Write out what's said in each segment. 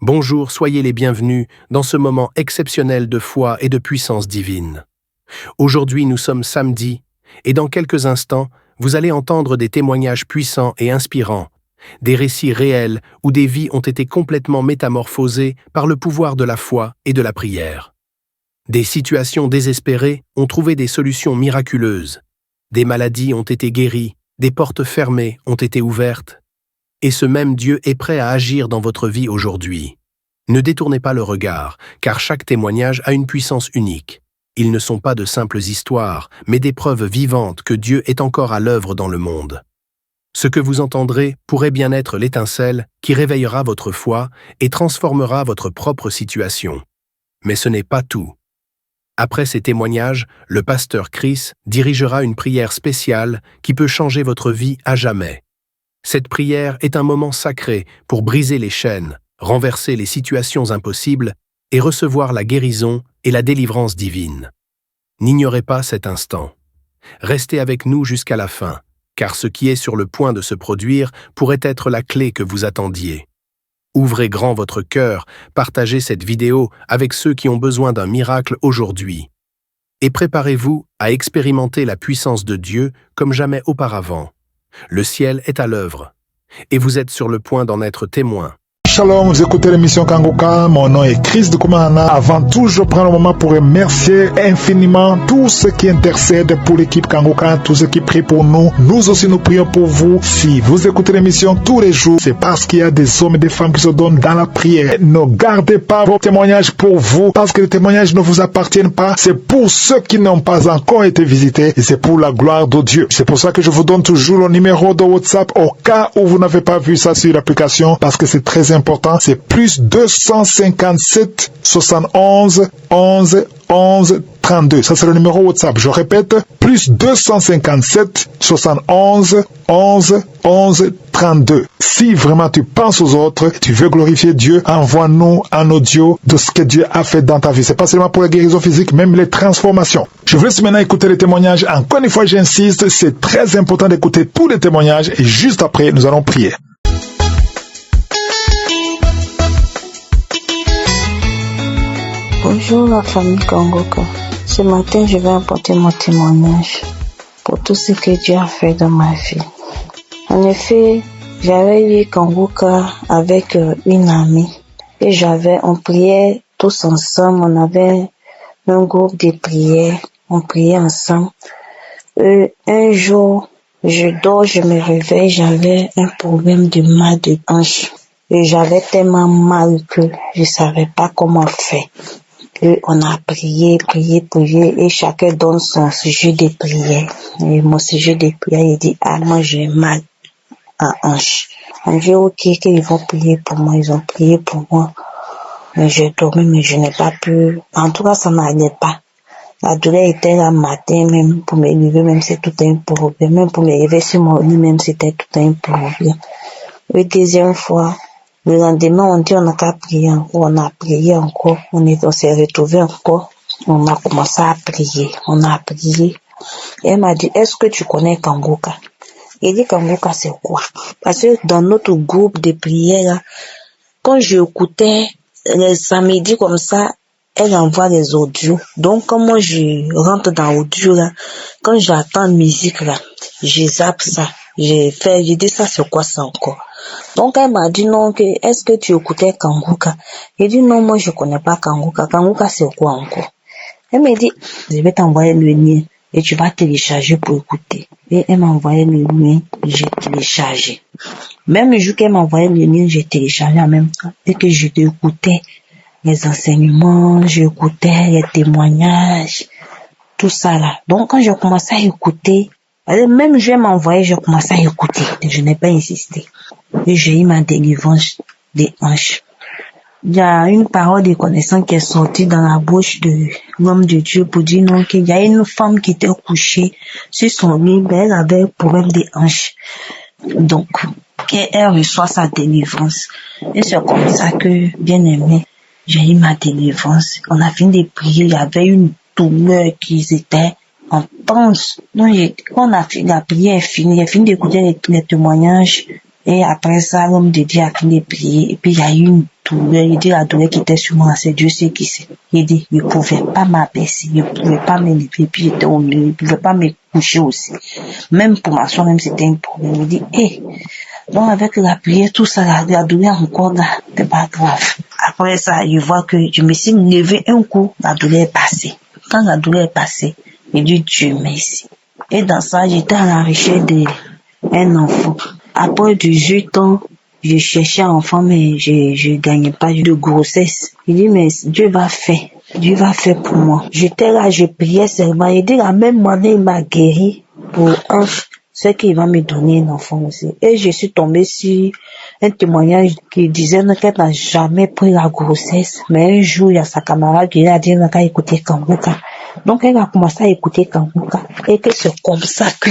Bonjour, soyez les bienvenus dans ce moment exceptionnel de foi et de puissance divine. Aujourd'hui, nous sommes samedi, et dans quelques instants, vous allez entendre des témoignages puissants et inspirants, des récits réels où des vies ont été complètement métamorphosées par le pouvoir de la foi et de la prière. Des situations désespérées ont trouvé des solutions miraculeuses, des maladies ont été guéries, des portes fermées ont été ouvertes, et ce même Dieu est prêt à agir dans votre vie aujourd'hui. Ne détournez pas le regard, car chaque témoignage a une puissance unique. Ils ne sont pas de simples histoires, mais des preuves vivantes que Dieu est encore à l'œuvre dans le monde. Ce que vous entendrez pourrait bien être l'étincelle qui réveillera votre foi et transformera votre propre situation. Mais ce n'est pas tout. Après ces témoignages, le pasteur Chris dirigera une prière spéciale qui peut changer votre vie à jamais. Cette prière est un moment sacré pour briser les chaînes, renverser les situations impossibles et recevoir la guérison et la délivrance divine. N'ignorez pas cet instant. Restez avec nous jusqu'à la fin, car ce qui est sur le point de se produire pourrait être la clé que vous attendiez. Ouvrez grand votre cœur, partagez cette vidéo avec ceux qui ont besoin d'un miracle aujourd'hui. Et préparez-vous à expérimenter la puissance de Dieu comme jamais auparavant. Le ciel est à l'œuvre, et vous êtes sur le point d'en être témoin. Shalom, vous écoutez l'émission Kangoka, mon nom est Chris de Koumana. Avant tout, je prends le moment pour remercier infiniment tous ceux qui intercèdent pour l'équipe Kangoka, tous ceux qui prient pour nous. Nous aussi, nous prions pour vous. Si vous écoutez l'émission tous les jours, c'est parce qu'il y a des hommes et des femmes qui se donnent dans la prière. Ne gardez pas vos témoignages pour vous, parce que les témoignages ne vous appartiennent pas. C'est pour ceux qui n'ont pas encore été visités, et c'est pour la gloire de Dieu. C'est pour ça que je vous donne toujours le numéro de WhatsApp au cas où vous n'avez pas vu ça sur l'application, parce que c'est très important. C'est plus 257 71 11 11 32. Ça, c'est le numéro WhatsApp. Je répète, plus 257 71 11 11 32. Si vraiment tu penses aux autres, tu veux glorifier Dieu, envoie-nous un audio de ce que Dieu a fait dans ta vie. C'est pas seulement pour la guérison physique, même les transformations. Je vous laisse maintenant écouter les témoignages. Encore une fois, j'insiste, c'est très important d'écouter tous les témoignages et juste après, nous allons prier. Bonjour la famille Kangoka. Ce matin, je vais apporter mon témoignage pour tout ce que Dieu a fait dans ma vie. En effet, j'avais eu Kangoka avec une amie et on priait tous ensemble. On avait un groupe de prière, on priait ensemble. Un jour, je dors, je me réveille, j'avais un problème de mal de hanche. Et j'avais tellement mal que je savais pas comment faire. Et on a prié, et chacun donne son sujet de prière. Et mon sujet de prière, il dit, moi j'ai mal à hanche. On dit, ok, qu'ils vont prier pour moi, ils ont prié pour moi. Mais je dormais, mais je n'ai pas pu, en tout cas, ça m'allait pas. La douleur était là matin, même pour me lever, même c'est tout un problème. Même pour me lever sur mon lit, même c'était tout un problème. La deuxième fois, le lendemain, on dit on n'a qu'à prier encore, on a prié encore, on s'est retrouvés encore, on a commencé à prier, on a prié. Et elle m'a dit, est-ce que tu connais Kangoka? Il dit, Kangoka c'est quoi? Parce que dans notre groupe de prière, là, quand j'écoutais les samedis comme ça, elle envoie les audios. Donc, quand moi je rentre dans l'audio là, quand j'entends musique là, je zappe ça. Je dis ça c'est quoi ça encore? Donc elle m'a dit non, est-ce que tu écoutais Kangoka? J'ai dit non, moi je connais pas Kangoka. Kangoka c'est quoi encore? Elle m'a dit, je vais t'envoyer le lien et tu vas télécharger pour écouter. Et elle m'a envoyé le lien, j'ai téléchargé. Même le jour qu'elle m'a envoyé le lien, j'ai téléchargé en même temps. Et que je écoutais les enseignements, j'écoutais les témoignages, tout ça là. Donc quand j'ai commencé à écouter, même je vais m'envoyer, j'ai commencé à écouter. Je n'ai pas insisté. Et j'ai eu ma délivrance des hanches. Il y a une parole de connaissance qui est sortie dans la bouche de l'homme de Dieu pour dire non, qu'il y a une femme qui était couchée sur son lit, elle avait un problème des hanches. Donc, qu'elle reçoit sa délivrance. Et c'est comme ça que, bien aimé, j'ai eu ma délivrance. On a fini de prier, il y avait une douleur qui était intense. Donc, quand la prière est finie, j'ai fini d'écouter les témoignages. Et après ça, l'homme de Dieu a fini de prier. Et puis, il y a eu une douleur. Il dit la douleur qui était sur moi, c'est Dieu seul qui sait. Il dit, il ne pouvait pas m'abaisser, il ne pouvait pas me lever, puis j'étais au milieu, il ne pouvait pas me coucher aussi. Même pour m'asseoir, même c'était un problème. Il dit, donc avec la prière, tout ça, la douleur encore là, c'est pas grave. Après ça, je vois que je me suis levé un coup, la douleur est passée. Quand la douleur est passée, je dis Dieu merci. Et dans ça, j'étais à la recherche d'un enfant. Après 18 ans, je cherchais un enfant, mais je gagnais pas de grossesse. Je dis, mais Dieu va faire pour moi. J'étais là, je priais seulement. Il dit, la même année, il m'a guéri pour c'est qu'il va me donner un enfant aussi. Et je suis tombée sur un témoignage qui disait qu'elle n'a jamais pris la grossesse. Mais un jour, il y a sa camarade qui a dit qu'elle a écouté Kanguka. Donc, elle a commencé à écouter Kanguka. Et que c'est comme ça que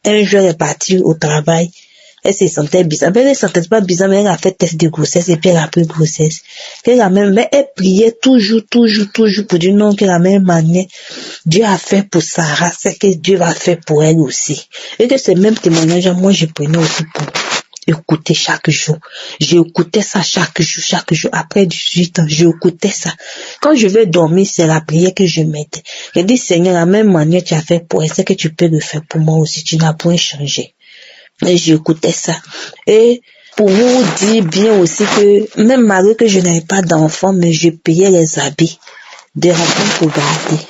un jour, elle est partie au travail. Elle se sentait bizarre. Mais elle ne se sentait pas bizarre, mais elle a fait test de grossesse et puis elle a pris grossesse. Mais elle priait toujours pour dire non, que la même manière Dieu a fait pour Sarah, c'est que Dieu va faire pour elle aussi. Et que ce même témoignage, moi, je prenais aussi pour écouter chaque jour. J'écoutais ça chaque jour. Après 18 ans, j'écoutais ça. Quand je vais dormir, c'est la prière que je mettais. Je dis, Seigneur, la même manière tu as fait pour elle, c'est que tu peux le faire pour moi aussi. Tu n'as point changé. Et j'écoutais ça. Et pour vous dire bien aussi que, même malgré que je n'avais pas d'enfant, mais je payais les habits des enfants pour garder.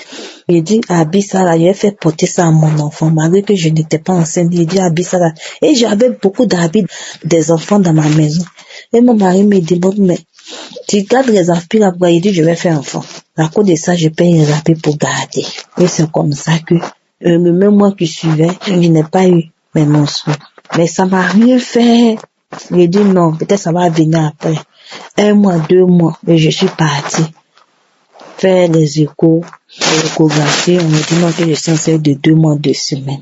Il dit, habille ça là, j'ai fait porter ça à mon enfant, malgré que je n'étais pas enceinte. Il dit, habille ça là. Et j'avais beaucoup d'habits des enfants dans ma maison. Et mon mari me dit, bon, mais tu gardes les habits là, il dit, je vais faire enfant. À cause de ça, je paye les habits pour garder. Et c'est comme ça que, le même mois qui suivait, je n'ai pas eu mes menstrues. Mais ça m'a rien fait. J'ai dit non, peut-être ça va venir après. 1 mois, 2 mois, et je suis partie faire les échos, l'échographie. On me dit non, que je suis enceinte de 2 mois, 2 semaines.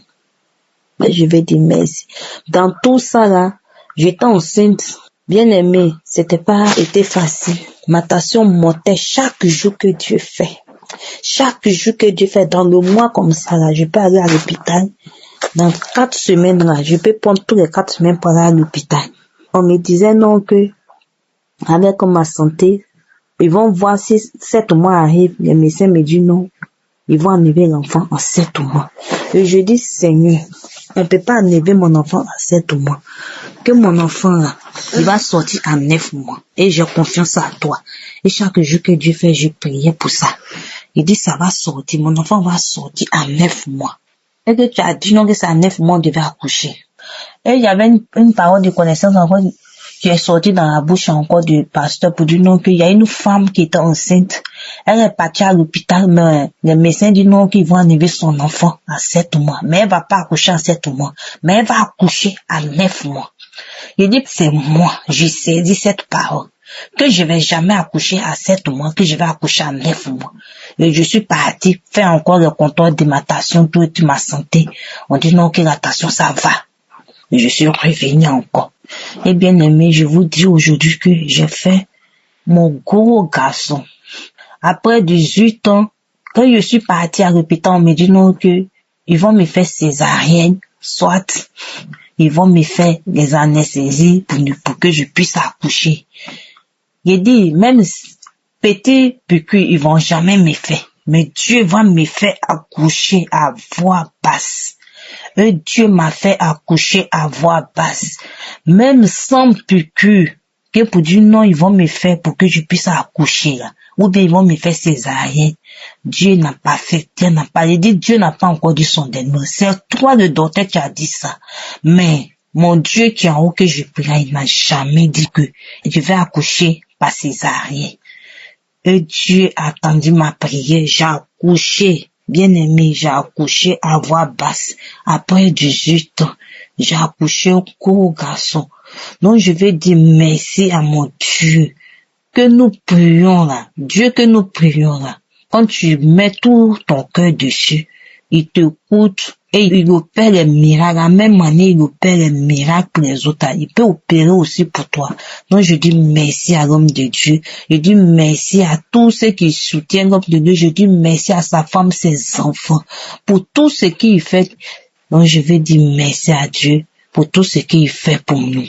Mais je vais dire merci. Dans tout ça là, j'étais enceinte, bien aimée. C'était pas été facile. Ma tension montait chaque jour que Dieu fait. Chaque jour que Dieu fait, dans le mois comme ça là, je peux aller à l'hôpital. Dans 4 semaines là, je peux prendre tous les 4 semaines pour aller à l'hôpital. On me disait non que, avec ma santé, ils vont voir si 7 mois arrivent. Les médecins me disent non. Ils vont enlever l'enfant en 7 mois. Et je dis, Seigneur, on ne peut pas enlever mon enfant en 7 mois. Que mon enfant là, il va sortir en 9 mois. Et j'ai confiance à toi. Et chaque jour que Dieu fait, je priais pour ça. Il dit, ça va sortir. Mon enfant va sortir en 9 mois. Et que tu as dit non que c'est à 9 mois on devait accoucher. Et il y avait une parole de connaissance encore qui est sortie dans la bouche encore du pasteur pour dire non qu'il y a une femme qui était enceinte. Elle est partie à l'hôpital, mais les médecins disent non qu'ils vont enlever son enfant à 7 mois. Mais elle va pas accoucher à 7 mois. Mais elle va accoucher à 9 mois. Il dit c'est moi, j'ai saisi cette parole. Que je vais jamais accoucher à 7 mois, que je vais accoucher à 9 mois. Et je suis partie faire encore le contrôle de ma tension, toute ma santé. On dit non, que la tension, ça va. Et je suis revenue encore. Et bien aimé, je vous dis aujourd'hui que j'ai fait mon gros garçon. Après 18 ans, quand je suis partie à l'hôpital, on me dit non, que ils vont me faire césarienne, soit ils vont me faire des anesthésies pour que je puisse accoucher. J'ai dit, même petit piqûre, ils vont jamais me faire. Mais Dieu va me faire accoucher à voix basse. Et Dieu m'a fait accoucher à voix basse. Même sans piqûre, que pour dire non, ils vont me faire pour que je puisse accoucher là. Ou bien ils vont me faire césarienne. Dieu n'a pas fait, Dieu n'a pas dit, Dieu n'a pas encore dit son dernier mot. C'est toi le docteur qui a dit ça. Mais mon Dieu qui est en haut que je prie, il n'a jamais dit que je vais accoucher par césarienne. Et Dieu a attendu ma prière, j'ai accouché. Bien aimé, j'ai accouché à voix basse. Après 18 ans, j'ai accouché au gros garçon. Donc je vais dire merci à mon Dieu. Que nous prions là. Dieu que nous prions là. Quand tu mets tout ton cœur dessus, il t'écoute et il opère les miracles. À la même manière, il opère les miracles pour les autres. Il peut opérer aussi pour toi. Donc je dis merci à l'homme de Dieu. Je dis merci à tous ceux qui soutiennent l'homme de Dieu. Je dis merci à sa femme, ses enfants, pour tout ce qu'il fait. Donc je vais dire merci à Dieu pour tout ce qu'il fait pour nous.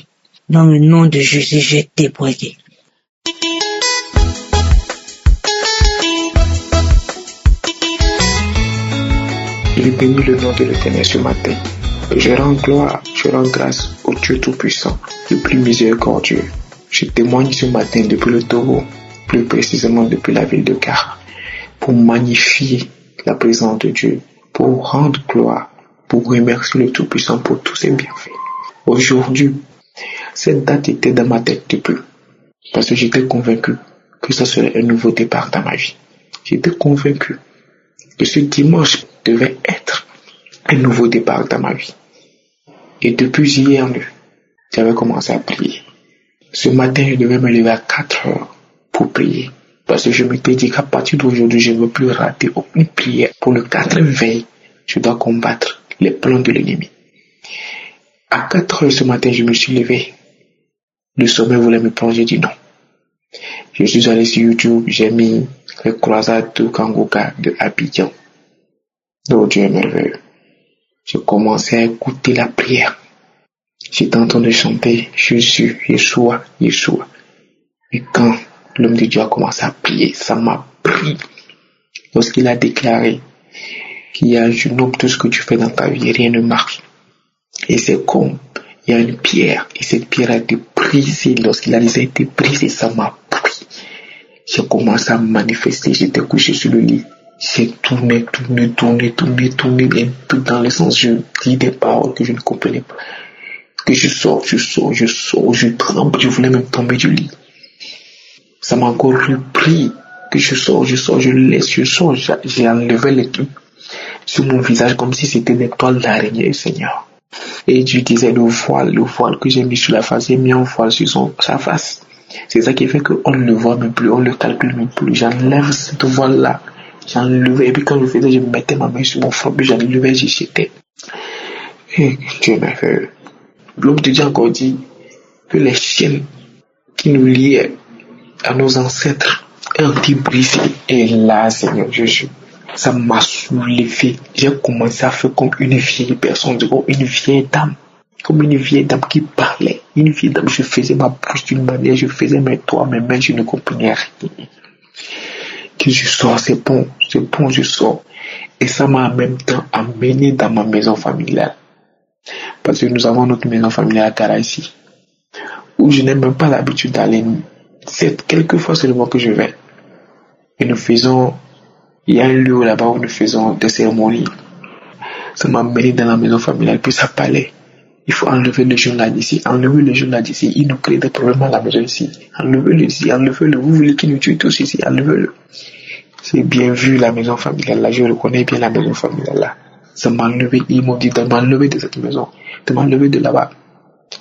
Dans le nom de Jésus, je t'ai prié. Je bénis le nom de l'Éternel ce matin. Je rends gloire, je rends grâce au Dieu Tout-Puissant, le plus miséricordieux. Je témoigne ce matin depuis le Togo, plus précisément depuis la ville de Kara, pour magnifier la présence de Dieu, pour rendre gloire, pour remercier le Tout-Puissant pour tous ses bienfaits. Aujourd'hui, cette date était dans ma tête depuis, parce que j'étais convaincu que ça serait un nouveau départ dans ma vie. J'étais convaincu que ce dimanche devait être un nouveau départ dans ma vie. Et depuis hier, j'avais commencé à prier. Ce matin, je devais me lever à 4 heures pour prier. Parce que je m'étais dit qu'à partir d'aujourd'hui, je ne veux plus rater aucune prière. Pour le 4e veille, je dois combattre les plans de l'ennemi. À 4 heures ce matin, je me suis levé. Le sommeil voulait me prendre, j'ai dit non. Je suis allé sur YouTube, j'ai mis les croisades de Kangoka de Abidjan. Oh Dieu est merveilleux. Je commençais à écouter la prière. J'étais en train de chanter Jésus, Yeshua, Yeshua. Et quand l'homme de Dieu a commencé à prier, ça m'a pris. Lorsqu'il a déclaré qu'il y a un jeune homme, tout ce que tu fais dans ta vie, rien ne marche. Et c'est comme il y a une pierre, et cette pierre a été brisée. Lorsqu'il a été brisé, ça m'a pris. J'ai commencé à me manifester, j'étais couché sur le lit. J'ai tourné, et tout dans le sens, je dis des paroles que je ne comprenais pas. Que je sors, je tremble, je voulais même tomber du lit. Ça m'a encore repris, que je sors, j'ai enlevé les trucs sur mon visage comme si c'était des toiles d'araignée, Seigneur. Et je disais le voile que j'ai mis sur la face, j'ai mis un voile sur sa face. C'est ça qui fait qu'on ne le voit même plus, on ne le calcule même plus. J'enlève cette voile-là, j'enlevais, et puis quand je faisais, je mettais ma main sur mon front, puis j'enlevais, j'y jetais. Et Dieu m'a fait. L'homme de Dieu encore dit que les chaînes qui nous liaient à nos ancêtres ont été brisées. Et là, Seigneur Jésus, ça m'a soulevé. J'ai commencé à faire comme une vieille personne, comme une vieille dame qui parlait. Une vieille dame, je faisais ma bouche d'une manière, je faisais mes doigts, mes mains, je ne comprenais rien. Que je sors, c'est bon, je sors. Et ça m'a en même temps amené dans ma maison familiale. Parce que nous avons notre maison familiale à Kara ici, où je n'ai même pas l'habitude d'aller. C'est quelques fois seulement que je vais. Et il y a un lieu là-bas où nous faisons des cérémonies. Ça m'a amené dans la maison familiale, puis ça parlait. Il faut enlever le journal d'ici, il nous crée des problèmes à la maison ici. Enlevez-le, vous voulez qu'il nous tue tous ici, enlevez-le. J'ai bien vu la maison familiale là, je reconnais bien la maison familiale là. Ça m'a enlevé, ils m'ont dit de m'enlever de cette maison, de m'enlever de là-bas.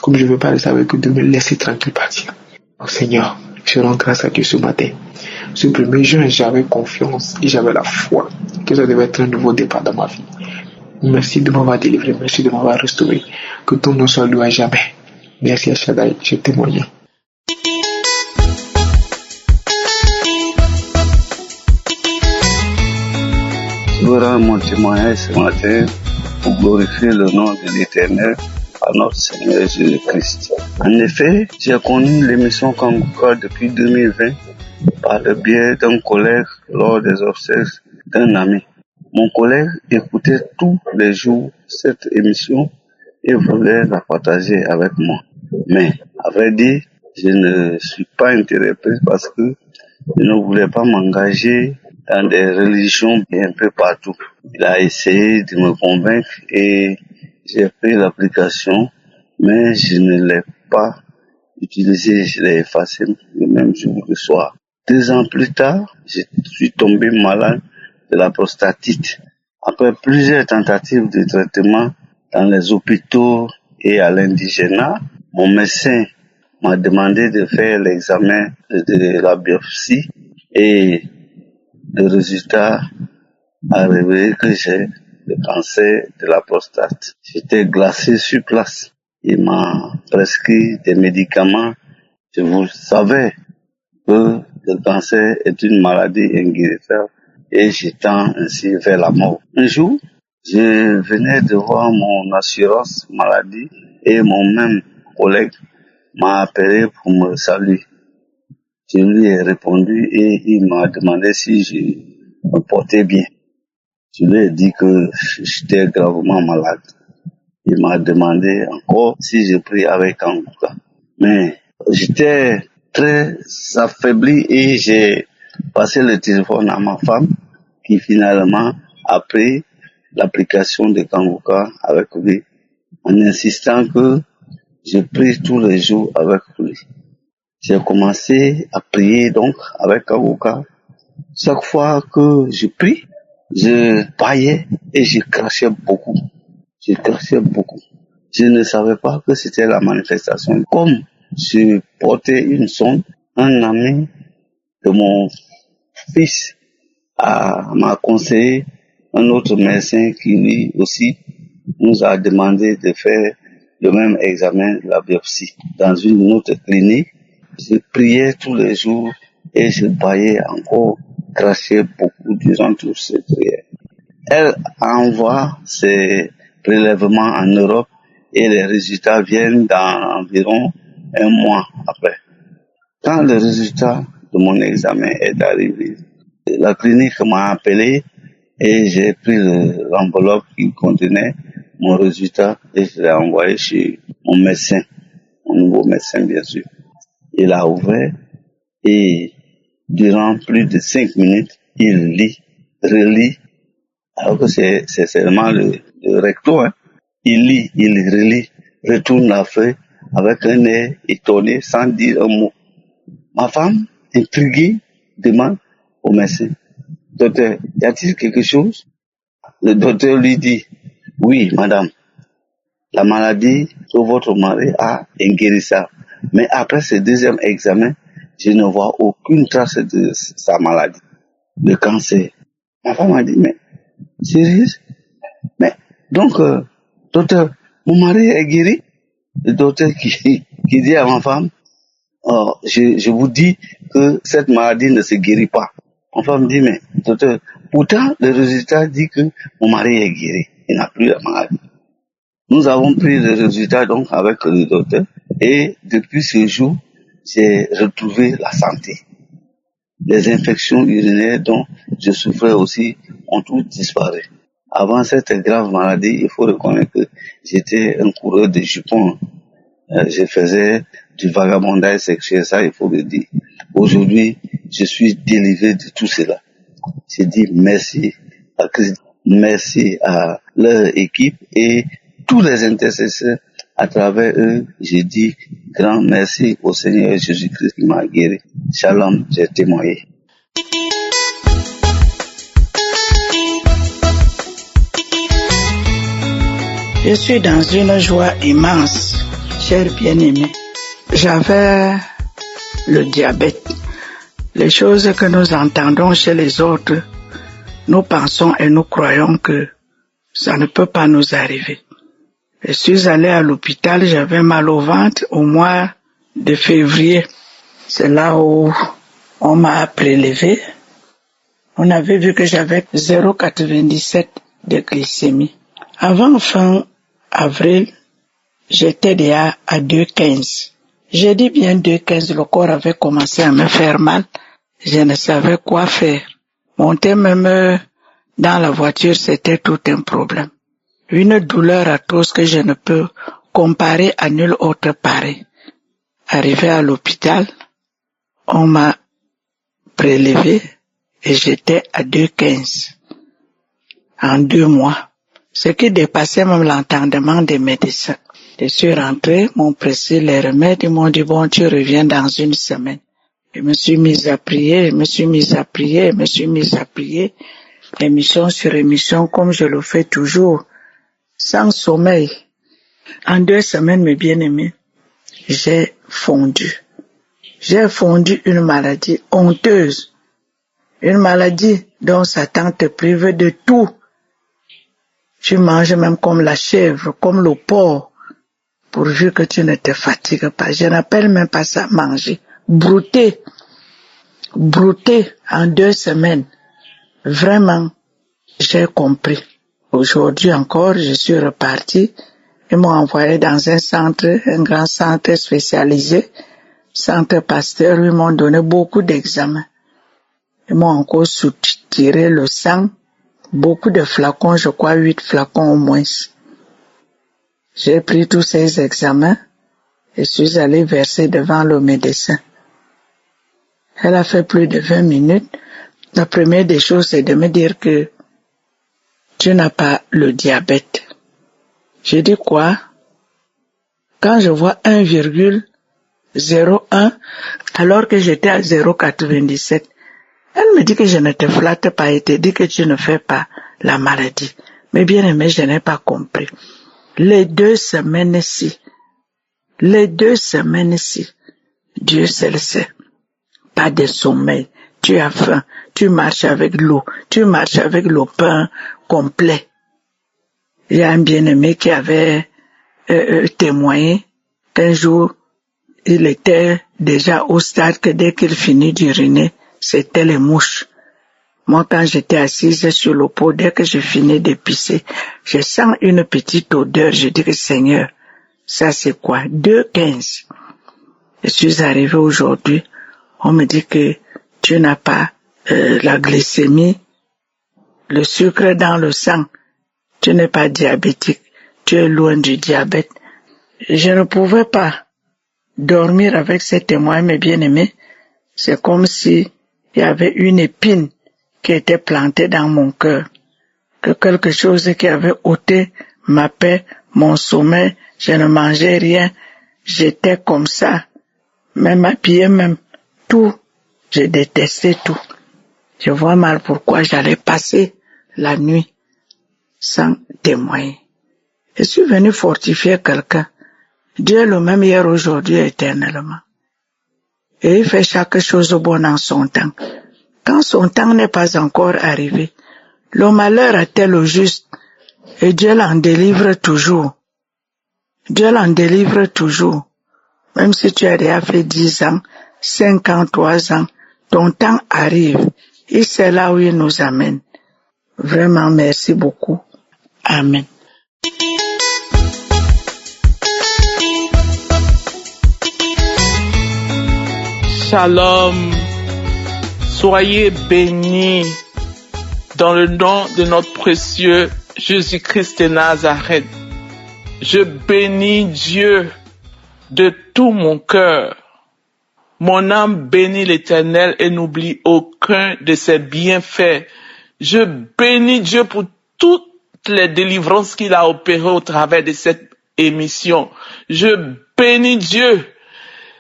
Comme je ne veux pas rester avec eux, de me laisser tranquille partir. Oh Seigneur, je rends grâce à Dieu ce matin. Ce 1er juin, j'avais confiance et j'avais la foi que ça devait être un nouveau départ dans ma vie. Merci de m'avoir délivré, merci de m'avoir restauré. Que ton nom soit loué à jamais. Merci à Shaddai, je témoigne. Je veux rendre mon témoignage ce matin pour glorifier le nom de l'Éternel à notre Seigneur Jésus-Christ. En effet, j'ai connu l'émission Kangoka depuis 2020 par le biais d'un collègue lors des obsèques d'un ami. Mon collègue écoutait tous les jours cette émission et voulait la partager avec moi. Mais, à vrai dire, je ne suis pas intéressé parce que je ne voulais pas m'engager dans des religions un peu partout. Il a essayé de me convaincre et j'ai pris l'application, mais je ne l'ai pas utilisée, je l'ai effacée le même jour le soir. 2 ans plus tard, je suis tombé malade de la prostatite. Après plusieurs tentatives de traitement dans les hôpitaux et à l'indigénat, mon médecin m'a demandé de faire l'examen de la biopsie et le résultat a révélé que j'ai le cancer de la prostate. J'étais glacé sur place. Il m'a prescrit des médicaments. Je vous savais que le cancer est une maladie inguérissable et je tends ainsi vers la mort. Un jour, je venais de voir mon assurance maladie et mon même collègue m'a appelé pour me saluer. Je lui ai répondu et il m'a demandé si je me portais bien. Je lui ai dit que j'étais gravement malade. Il m'a demandé encore si je prie avec Kanguka. Mais j'étais très affaibli et j'ai passé le téléphone à ma femme qui finalement a pris l'application de Kanguka avec lui en insistant que je prie tous les jours avec lui. J'ai commencé à prier donc avec Kanguka. Chaque fois que je prie, je baillais et je crachais beaucoup. Je ne savais pas que c'était la manifestation. Comme je portais une sonde, un ami de mon fils m'a conseillé un autre médecin qui lui aussi nous a demandé de faire le même examen, la biopsie, dans une autre clinique. Je priais tous les jours et je baillais encore, crachais beaucoup durant toutes ces prières. Elle envoie ses prélèvements en Europe et les résultats viennent dans environ un mois après. Quand le résultat de mon examen est arrivé, la clinique m'a appelé et j'ai pris l'enveloppe qui contenait mon résultat et je l'ai envoyé chez mon médecin, mon nouveau médecin bien sûr. Il a ouvert et durant plus de 5 minutes, il lit, relit, alors que c'est seulement le recto, hein. Il lit, il relit, retourne la feuille avec un air étonné sans dire un mot. Ma femme, intriguée, demande au médecin, docteur, y a-t-il quelque chose? Le docteur lui dit, oui, madame, la maladie que votre mari a est guérissable. Mais après ce deuxième examen, je ne vois aucune trace de sa maladie, le cancer. Ma femme a dit, mais, sérieux? Mais, donc, docteur, mon mari est guéri? Le docteur qui dit à ma femme, je vous dis que cette maladie ne se guérit pas. Ma femme dit, mais, docteur, pourtant, le résultat dit que mon mari est guéri. Il n'a plus la maladie. Nous avons pris le résultat donc avec le docteur et depuis ce jour, j'ai retrouvé la santé. Les infections urinaires dont je souffrais aussi ont toutes disparu. Avant cette grave maladie, il faut reconnaître que j'étais un coureur de jupons. Je faisais du vagabondage sexuel, ça il faut le dire. Aujourd'hui, je suis délivré de tout cela. Je dis merci à Christ, merci à leur équipe et tous les intercesseurs. À travers eux, je dis grand merci au Seigneur Jésus-Christ qui m'a guéri. Shalom, j'ai témoigné. Je suis dans une joie immense, cher bien-aimé. J'avais le diabète. Les choses que nous entendons chez les autres, nous pensons et nous croyons que ça ne peut pas nous arriver. Je suis allé à l'hôpital, j'avais mal au ventre au mois de février. C'est là où on m'a prélevé. On avait vu que j'avais 0,97 de glycémie. Avant fin avril, j'étais déjà à 2,15. J'ai dit bien 2,15, le corps avait commencé à me faire mal. Je ne savais quoi faire. Monter même dans la voiture, c'était tout un problème. Une douleur atroce que je ne peux comparer à nul autre pareil. Arrivé à l'hôpital, on m'a prélevé et j'étais à 2,15 en 2 mois. Ce qui dépassait même l'entendement des médecins. Je suis rentré, m'ont pressé les remèdes, ils m'ont dit bon, tu reviens dans 1 semaine. Je me suis mise à prier, émission sur émission comme je le fais toujours, sans sommeil. En 2 semaines, mes bien-aimés, j'ai fondu. J'ai fondu une maladie honteuse. Une maladie dont Satan te prive de tout. Tu manges même comme la chèvre, comme le porc, pourvu que tu ne te fatigues pas. Je n'appelle même pas ça manger. Brouter en 2 semaines. Vraiment, j'ai compris. Aujourd'hui encore, je suis reparti. Ils m'ont envoyé dans un grand centre spécialisé, centre Pasteur. Ils m'ont donné beaucoup d'examens. Ils m'ont encore soutiré le sang beaucoup de flacons, je crois 8 flacons au moins. J'ai pris tous ces examens et suis allé verser devant le médecin. Elle a fait plus de 20 minutes. La première des choses, c'est de me dire que tu n'as pas le diabète. J'ai dit quoi? Quand je vois 1,01 alors que j'étais à 0,97, elle me dit que je ne te flatte pas et te dit que tu ne fais pas la maladie. Mais bien aimé, je n'ai pas compris. Les 2 semaines-ci, Dieu seul sait. Pas de sommeil, tu as faim, tu marches avec l'eau, tu marches avec le pain complet. Il y a un bien-aimé qui avait témoigné qu'un jour, il était déjà au stade que dès qu'il finit d'uriner, c'était les mouches. Moi, quand j'étais assise sur le pot, dès que je finis de pisser, je sens une petite odeur. Je dis que Seigneur, ça c'est quoi? 2,15. Je suis arrivée aujourd'hui, on me dit que tu n'as pas la glycémie, le sucre dans le sang, tu n'es pas diabétique, tu es loin du diabète. Je ne pouvais pas dormir avec ces témoins, mes bien-aimés. C'est comme si il y avait une épine qui était plantée dans mon cœur, que quelque chose qui avait ôté ma paix, mon sommeil, je ne mangeais rien, j'étais comme ça, même habillé, même tout, je détestais tout. Je vois mal pourquoi j'allais passer la nuit sans témoigner. Je suis venu fortifier quelqu'un. Dieu est le même hier, aujourd'hui, éternellement. Et il fait chaque chose bonne en son temps. Quand son temps n'est pas encore arrivé, le malheur attelle au juste et Dieu l'en délivre toujours. Dieu l'en délivre toujours. Même si tu as déjà fait 10 ans, 5 ans, 3 ans, ton temps arrive. Et c'est là où il nous amène. Vraiment, merci beaucoup. Amen. Shalom. Soyez bénis dans le nom de notre précieux Jésus-Christ de Nazareth. Je bénis Dieu de tout mon cœur. Mon âme bénit l'Éternel et n'oublie aucun de ses bienfaits. Je bénis Dieu pour toutes les délivrances qu'il a opérées au travers de cette émission. Je bénis Dieu.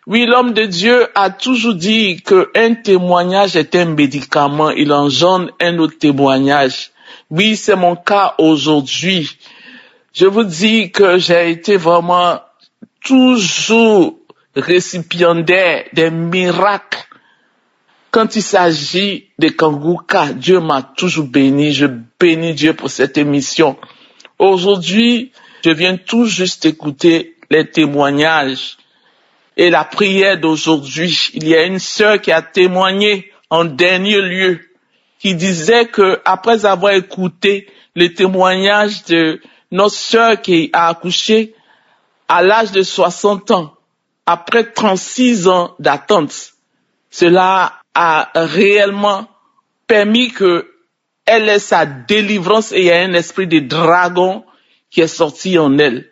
Oui, l'homme de Dieu a toujours dit qu'un témoignage est un médicament. Il engendre un autre témoignage. Oui, c'est mon cas aujourd'hui. Je vous dis que j'ai été vraiment toujours récipiendaire des miracles. Quand il s'agit de Kanguka, Dieu m'a toujours béni. Je bénis Dieu pour cette émission. Aujourd'hui, je viens tout juste écouter les témoignages et la prière d'aujourd'hui. Il y a une sœur qui a témoigné en dernier lieu, qui disait que après avoir écouté le témoignage de notre sœur qui a accouché à l'âge de 60 ans, après 36 ans d'attente, cela a réellement permis qu'elle ait sa délivrance et il y a un esprit de dragon qui est sorti en elle.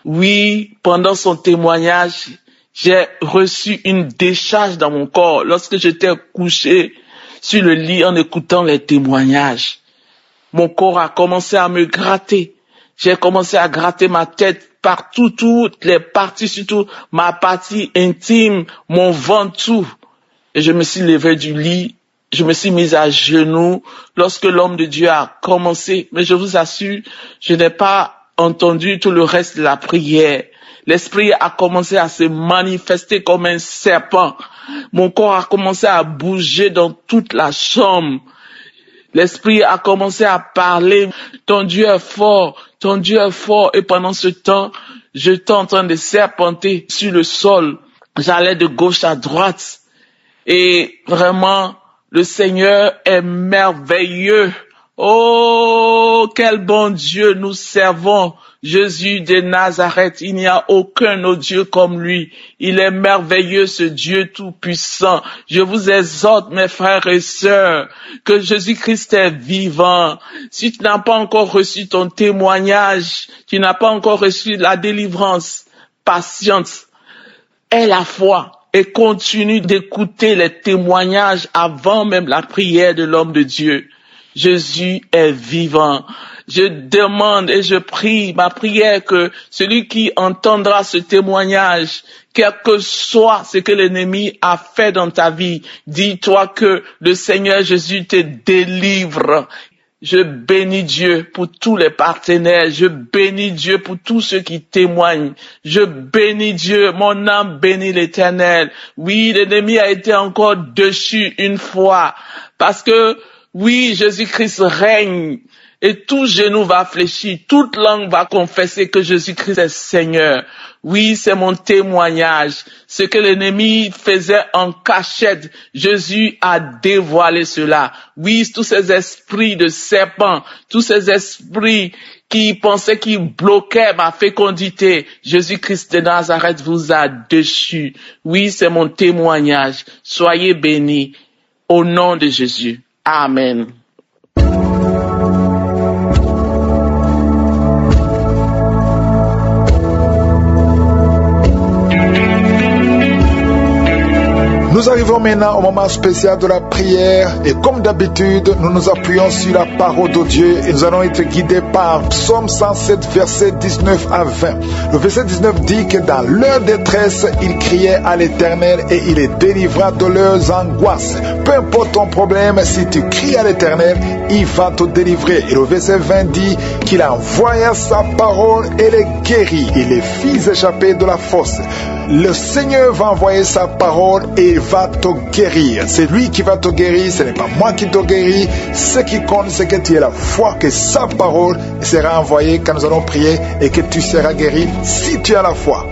Oui, pendant son témoignage, j'ai reçu une décharge dans mon corps lorsque j'étais couché sur le lit en écoutant les témoignages. Mon corps a commencé à me gratter. J'ai commencé à gratter ma tête partout, toutes les parties, surtout ma partie intime, mon ventre, tout. Et je me suis levé du lit, je me suis mis à genoux lorsque l'homme de Dieu a commencé. Mais je vous assure, je n'ai pas entendu tout le reste de la prière. L'esprit a commencé à se manifester comme un serpent. Mon corps a commencé à bouger dans toute la chambre. L'esprit a commencé à parler. Ton Dieu est fort, ton Dieu est fort. Et pendant ce temps, j'étais en train de serpenter sur le sol. J'allais de gauche à droite. Et vraiment, le Seigneur est merveilleux. Oh, quel bon Dieu nous servons. Jésus de Nazareth, il n'y a aucun autre Dieu comme lui. Il est merveilleux, ce Dieu tout-puissant. Je vous exhorte, mes frères et sœurs, que Jésus-Christ est vivant. Si tu n'as pas encore reçu ton témoignage, tu n'as pas encore reçu la délivrance, patience, aie la foi et continue d'écouter les témoignages avant même la prière de l'homme de Dieu. Jésus est vivant. Je demande et je prie, ma prière, que celui qui entendra ce témoignage, quel que soit ce que l'ennemi a fait dans ta vie, dis-toi que le Seigneur Jésus te délivre. Je bénis Dieu pour tous les partenaires. Je bénis Dieu pour tous ceux qui témoignent. Je bénis Dieu. Mon âme bénit l'Éternel. Oui, l'ennemi a été encore déchu une fois. Parce que, oui, Jésus-Christ règne. Et tout genou va fléchir. Toute langue va confesser que Jésus-Christ est Seigneur. Oui, c'est mon témoignage. Ce que l'ennemi faisait en cachette, Jésus a dévoilé cela. Oui, tous ces esprits de serpents, tous ces esprits qui pensaient qu'ils bloquaient ma fécondité, Jésus-Christ de Nazareth vous a déchu. Oui, c'est mon témoignage. Soyez bénis au nom de Jésus. Amen. Nous arrivons maintenant au moment spécial de la prière et comme d'habitude, nous nous appuyons sur la parole de Dieu et nous allons être guidés par Psaume 107, verset 19 à 20. Le verset 19 dit que dans leur détresse, ils criaient à l'Éternel et il les délivra de leurs angoisses. Peu importe ton problème, si tu cries à l'Éternel, il va te délivrer. Et le verset 20 dit qu'il envoya sa parole et les guérit. Il les fit échapper de la fosse. Le Seigneur va envoyer sa parole et il va te guérir. C'est lui qui va te guérir, ce n'est pas moi qui te guéris. Ce qui compte, c'est que tu aies la foi que sa parole sera envoyée quand nous allons prier et que tu seras guéri si tu as la foi.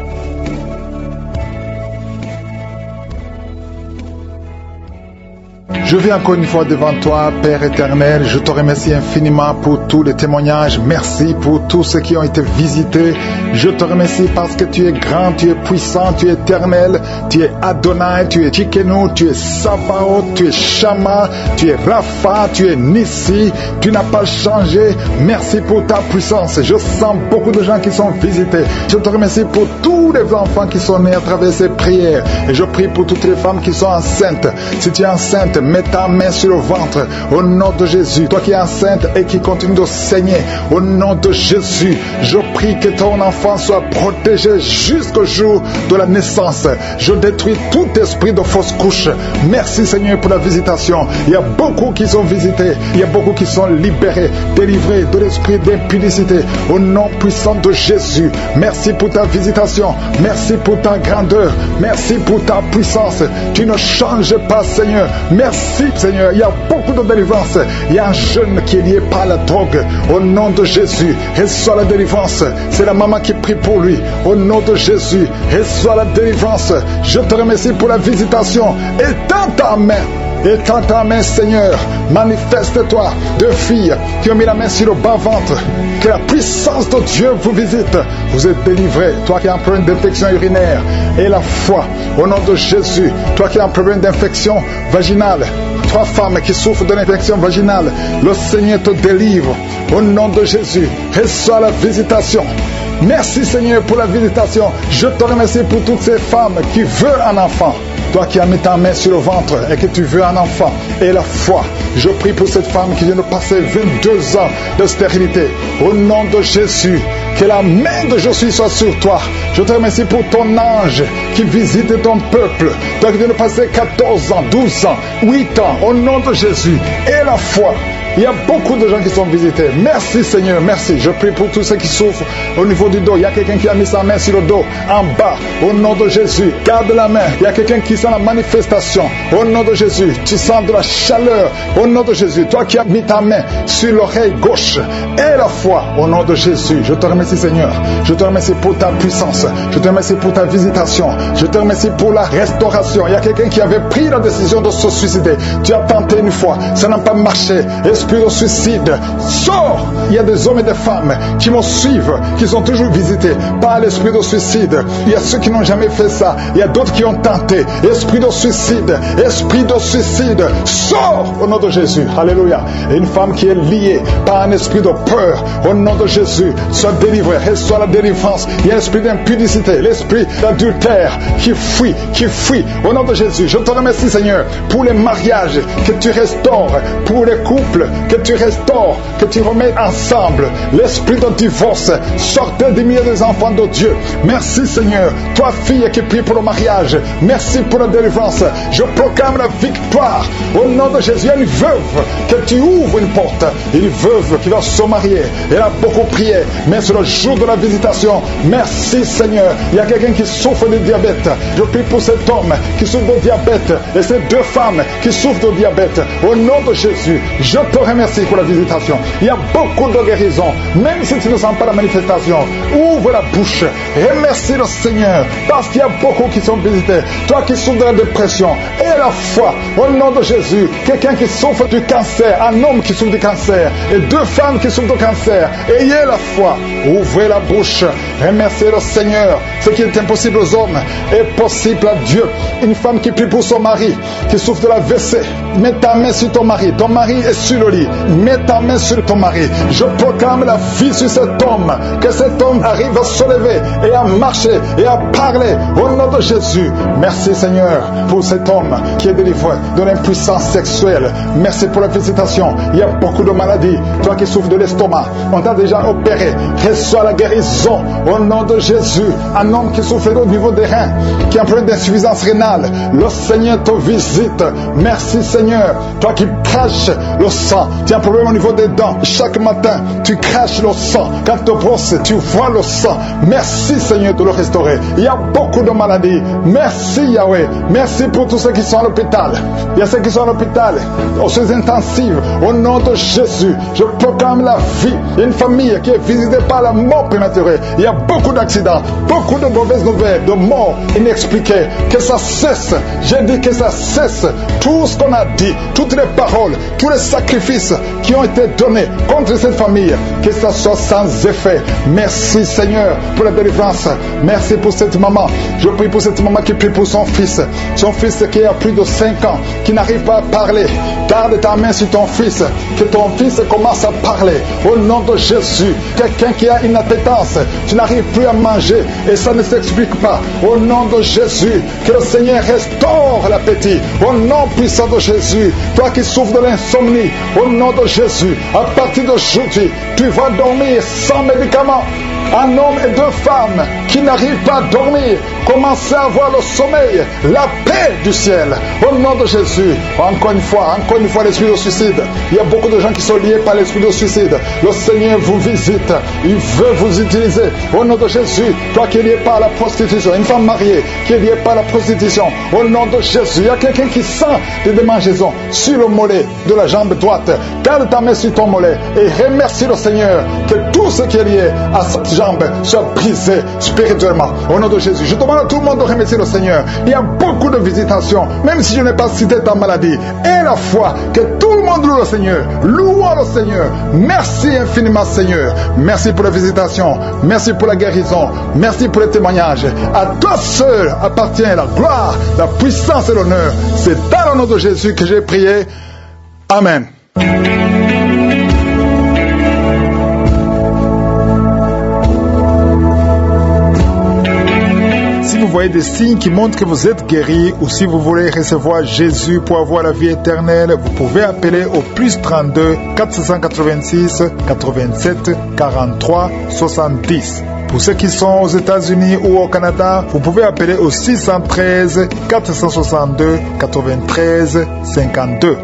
Je viens encore une fois devant toi, Père éternel. Je te remercie infiniment pour tous les témoignages. Merci pour tous ceux qui ont été visités. Je te remercie parce que tu es grand, tu es puissant, tu es éternel. Tu es Adonai, tu es Tchikenu, tu es Sabaoth, tu es Shama, tu es Rapha, tu es Nissi. Tu n'as pas changé. Merci pour ta puissance. Je sens beaucoup de gens qui sont visités. Je te remercie pour tous les enfants qui sont nés à travers ces prières. Et je prie pour toutes les femmes qui sont enceintes. Si tu es enceinte, mets ta main sur le ventre au nom de Jésus. Toi qui es enceinte et qui continue de saigner, au nom de Jésus, je prie que ton enfant soit protégé jusqu'au jour de la naissance. Je détruis tout esprit de fausse couche. Merci Seigneur pour la visitation. Il y a beaucoup qui sont visités, il y a beaucoup qui sont libérés, délivrés de l'esprit d'impudicité au nom puissant de Jésus. Merci pour ta visitation, merci pour ta grandeur, merci pour ta puissance. Tu ne changes pas Seigneur. Merci Seigneur, il y a beaucoup de délivrance. Il y a un jeune qui est lié par la drogue. Au nom de Jésus, reçois la délivrance. C'est la maman qui prie pour lui. Au nom de Jésus, reçois la délivrance. Je te remercie pour la visitation. Étends ta main. Étends ta main, Seigneur. Manifeste-toi. Deux filles qui ont mis la main sur le bas-ventre. Que la puissance de Dieu vous visite. Vous êtes délivrés. Toi qui as un problème d'infection urinaire. Et la foi. Au nom de Jésus. Toi qui as un problème d'infection vaginale. Trois femmes qui souffrent de l'infection vaginale. Le Seigneur te délivre. Au nom de Jésus. Reçois la visitation. Merci Seigneur pour la visitation. Je te remercie pour toutes ces femmes qui veulent un enfant. Toi qui as mis ta main sur le ventre et que tu veux un enfant. Et la foi. Je prie pour cette femme qui vient de passer 22 ans de stérilité. Au nom de Jésus. Que la main de Jésus soit sur toi. Je te remercie pour ton ange qui visite ton peuple. Toi qui viens de passer 14 ans, 12 ans, 8 ans. Au nom de Jésus. Et la foi. Il y a beaucoup de gens qui sont visités. Merci Seigneur, merci. Je prie pour tous ceux qui souffrent au niveau du dos. Il y a quelqu'un qui a mis sa main sur le dos, en bas. Au nom de Jésus, garde la main. Il y a quelqu'un qui sent la manifestation. Au nom de Jésus, tu sens de la chaleur. Au nom de Jésus, toi qui as mis ta main sur l'oreille gauche. Et la foi, au nom de Jésus. Je te remercie Seigneur. Je te remercie pour ta puissance. Je te remercie pour ta visitation. Je te remercie pour la restauration. Il y a quelqu'un qui avait pris la décision de se suicider. Tu as tenté une fois, ça n'a pas marché. Et Esprit de suicide, sors. Il y a des hommes et des femmes qui me suivent, qui sont toujours visités par l'esprit de suicide. Il y a ceux qui n'ont jamais fait ça. Il y a d'autres qui ont tenté. Esprit de suicide, sors au nom de Jésus. Alléluia. Et une femme qui est liée par un esprit de peur, au nom de Jésus, soit délivrée, reçoit la délivrance. Il y a l'esprit d'impudicité, l'esprit d'adultère qui fuit. Au nom de Jésus, je te remercie, Seigneur, pour les mariages que tu restaures, pour les couples que tu restaures, que tu remets ensemble. L'esprit de divorce, sortez du milieu des enfants de Dieu. Merci, Seigneur. Toi, fille qui prie pour le mariage, merci pour la délivrance. Je proclame la victoire au nom de Jésus. Il y a une veuve que tu ouvres une porte, une veuve qui va se marier. Elle a beaucoup prié, mais sur le jour de la visitation, merci, Seigneur. Il y a quelqu'un qui souffre de diabète. Je prie pour cet homme qui souffre de diabète et ces deux femmes qui souffrent de diabète. Au nom de Jésus, je te remercie pour la visitation. Il y a beaucoup de guérisons, même si tu ne sens pas la manifestation. Ouvre la bouche, remercie le Seigneur, parce qu'il y a beaucoup qui sont visités. Toi qui souffres de la dépression, et la foi, au nom de Jésus. Quelqu'un qui souffre du cancer, un homme qui souffre du cancer, et deux femmes qui souffrent du cancer. Ayez la foi, ouvrez la bouche, remerciez le Seigneur. Ce qui est impossible aux hommes est possible à Dieu. Une femme qui prie pour son mari, qui souffre de la WC, mets ta main sur ton mari est sur le lit, mets ta main sur ton mari. Je proclame la vie sur cet homme, que cet homme arrive à se lever et à marcher et à parler au nom de Jésus. Merci, Seigneur, pour cet homme qui est délivré de l'impuissance sexuelle. Merci pour la visitation. Il y a beaucoup de maladies. Toi qui souffres de l'estomac, on t'a déjà opéré, reçois la guérison au nom de Jésus. Un homme qui souffre au niveau des reins, qui a un problème d'insuffisance rénale, le Seigneur te visite. Merci, Seigneur. Toi qui craches le sang, tu as un problème au niveau des dents, chaque matin tu craches le sang, quand tu te brosses tu vois le sang. Merci, Seigneur, de le restaurer. Il y a beaucoup de maladies. Merci, Yahweh. Merci pour tous ceux qui sont à l'hôpital. Il y a ceux qui sont à l'hôpital aux soins intensifs. Au nom de Jésus, je proclame la vie. Il y a une famille qui est visitée par la mort prématurée. Il y a beaucoup d'accidents, beaucoup de mauvaises nouvelles, de morts inexpliquées. Que ça cesse. J'ai dit que ça cesse. Tout ce qu'on a dit, toutes les paroles, tous les sacrifices qui ont été donnés contre cette famille, que ça soit sans effet. Merci, Seigneur, pour la délivrance. Merci pour cette maman. Je prie pour cette maman qui prie pour son fils qui a plus de 5 ans, qui n'arrive pas à parler. Garde ta main sur ton fils, que ton fils commence à parler au nom de Jésus. Quelqu'un qui a une appétence, tu n'arrives plus à manger et ça ne s'explique pas. Au nom de Jésus, que le Seigneur restaure l'appétit. Au nom puissant de Jésus, toi qui souffres de l'insomnie, au nom de Jésus, à partir d'aujourd'hui, tu vas dormir sans médicaments. Un homme et deux femmes qui n'arrivent pas à dormir, commencez à avoir le sommeil, la paix du ciel. Au nom de Jésus, encore une fois, l'esprit de suicide. Il y a beaucoup de gens qui sont liés par l'esprit de suicide. Le Seigneur vous visite, il veut vous utiliser. Au nom de Jésus, toi qui es lié par la prostitution, une femme mariée qui est liée par la prostitution, au nom de Jésus, il y a quelqu'un qui sent des démangeaisons sur le mollet de la jambe droite. Garde ta main sur ton mollet et remercie le Seigneur que tout ce qui est lié à cette jambe soit brisé spirituellement. Au nom de Jésus, je demande à tout le monde de remercier le Seigneur. Il y a beaucoup de visitations, même si je n'ai pas cité ta maladie. Et la foi, que tout le monde loue le Seigneur. Louons le Seigneur. Merci infiniment, Seigneur. Merci pour la visitation. Merci pour la guérison. Merci pour les témoignages. À toi seul appartient la gloire, la puissance et l'honneur. C'est dans le nom de Jésus que j'ai prié. Amen. Si vous voyez des signes qui montrent que vous êtes guéri, ou si vous voulez recevoir Jésus pour avoir la vie éternelle, vous pouvez appeler au plus 32 486 87 43 70. Pour ceux qui sont aux États-Unis ou au Canada, vous pouvez appeler au 613 462 93 52.